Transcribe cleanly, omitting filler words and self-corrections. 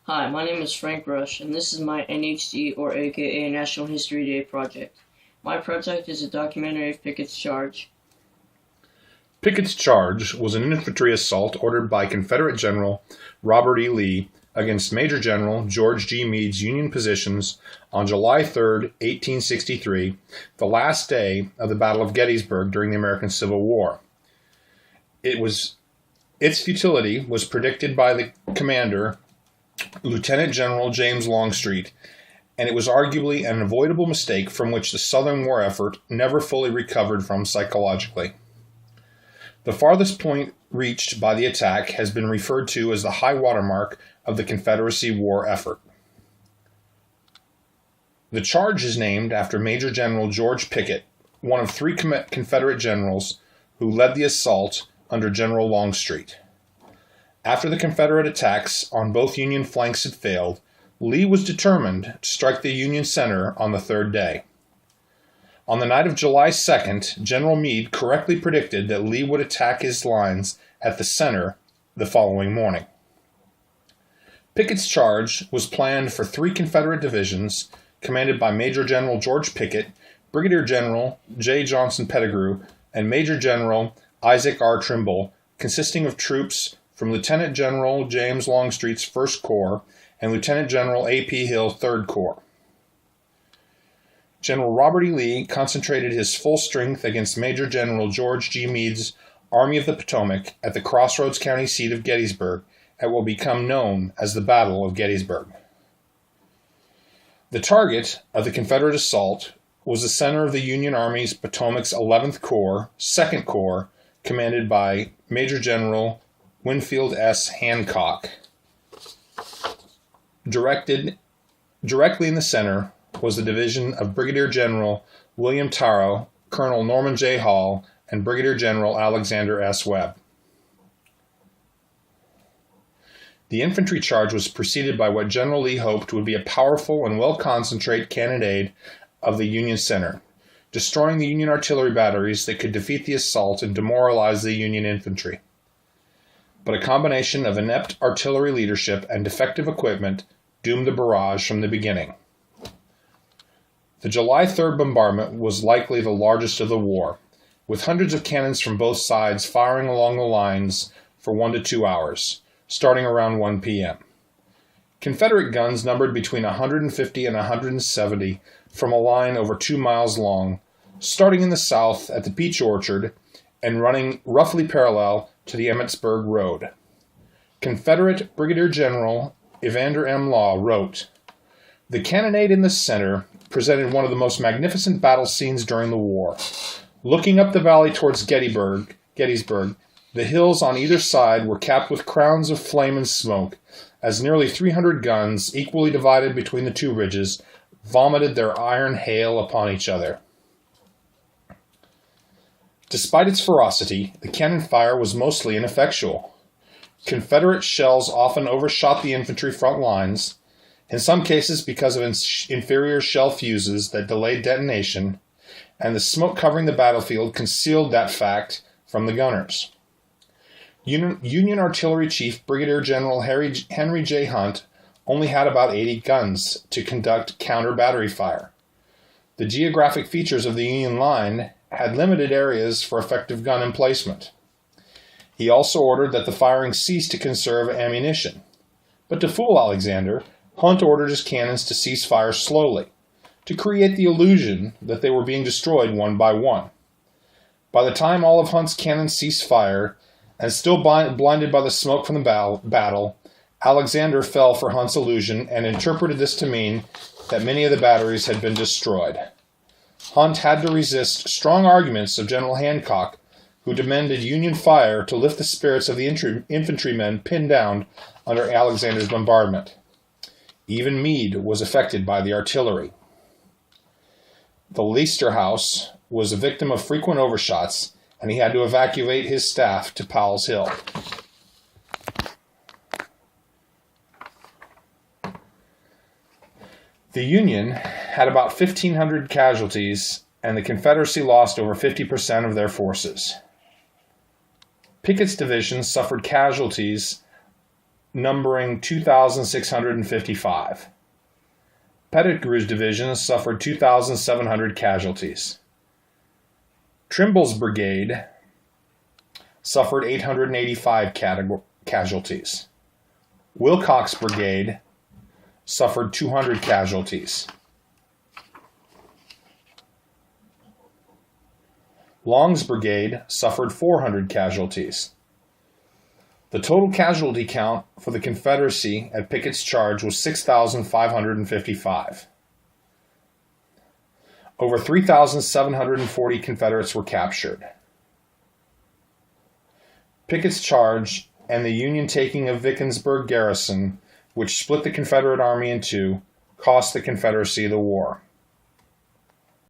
Hi, my name is Frank Rusch, and this is my NHD or aka National History Day project. My project is a documentary of Pickett's charge. Pickett's charge was an infantry assault ordered by Confederate General Robert E. Lee against Major General George G. Meade's Union positions on July 3, 1863, the last day of the Battle of Gettysburg during the American Civil War. Its futility was predicted by the commander, Lieutenant General James Longstreet, and it was arguably an avoidable mistake from which the Southern war effort never fully recovered from psychologically. The farthest point reached by the attack has been referred to as the high watermark of the Confederacy war effort. The charge is named after Major General George Pickett, one of three Confederate generals who led the assault under General Longstreet. After the Confederate attacks on both Union flanks had failed, Lee was determined to strike the Union center on the third day. On the night of July 2nd, General Meade correctly predicted that Lee would attack his lines at the center the following morning. Pickett's charge was planned for three Confederate divisions, commanded by Major General George Pickett, Brigadier General J. Johnson Pettigrew, and Major General Isaac R. Trimble, consisting of troops from Lieutenant General James Longstreet's 1st Corps and Lieutenant General A.P. Hill 3rd Corps. General Robert E. Lee concentrated his full strength against Major General George G. Meade's Army of the Potomac at the Crossroads County seat of Gettysburg at what will become known as the Battle of Gettysburg. The target of the Confederate assault was the center of the Union Army's Potomac's 11th Corps, 2nd Corps, commanded by Major General Winfield S. Hancock. Directly in the center was the division of Brigadier General William Taro, Colonel Norman J. Hall, and Brigadier General Alexander S. Webb. The infantry charge was preceded by what General Lee hoped would be a powerful and well-concentrated cannonade of the Union center, destroying the Union artillery batteries that could defeat the assault and demoralize the Union infantry. But a combination of inept artillery leadership and defective equipment doomed the barrage from the beginning. The July 3rd bombardment was likely the largest of the war, with hundreds of cannons from both sides firing along the lines for 1 to 2 hours, starting around 1 p.m. Confederate guns numbered between 150 and 170 from a line over 2 miles long, starting in the south at the Peach Orchard and running roughly parallel to the Emmitsburg Road. Confederate Brigadier General Evander M. Law wrote, "The cannonade in the center presented one of the most magnificent battle scenes during the war. Looking up the valley towards Gettysburg, the hills on either side were capped with crowns of flame and smoke, as nearly 300 guns, equally divided between the two ridges, vomited their iron hail upon each other." Despite its ferocity, the cannon fire was mostly ineffectual. Confederate shells often overshot the infantry front lines, in some cases because of inferior shell fuses that delayed detonation, and the smoke covering the battlefield concealed that fact from the gunners. Union Artillery Chief Brigadier General Henry J. Hunt only had about 80 guns to conduct counter-battery fire. The geographic features of the Union line had limited areas for effective gun emplacement. He also ordered that the firing cease to conserve ammunition. But to fool Alexander, Hunt ordered his cannons to cease fire slowly, to create the illusion that they were being destroyed one by one. By the time all of Hunt's cannons ceased fire, and still blinded by the smoke from the battle, Alexander fell for Hunt's illusion and interpreted this to mean that many of the batteries had been destroyed. Hunt had to resist strong arguments of General Hancock, who demanded Union fire to lift the spirits of the infantrymen pinned down under Alexander's bombardment. Even Meade was affected by the artillery. The Leicester House was a victim of frequent overshots, and he had to evacuate his staff to Powell's Hill. The Union had about 1,500 casualties, and the Confederacy lost over 50% of their forces. Pickett's division suffered casualties numbering 2,655. Pettigrew's division suffered 2,700 casualties. Trimble's brigade suffered 885 casualties. Wilcox's brigade suffered 200 casualties. Long's brigade suffered 400 casualties. The total casualty count for the Confederacy at Pickett's charge was 6,555. Over 3,740 Confederates were captured. Pickett's charge and the Union taking of Vicksburg garrison, which split the Confederate Army in two, cost the Confederacy the war.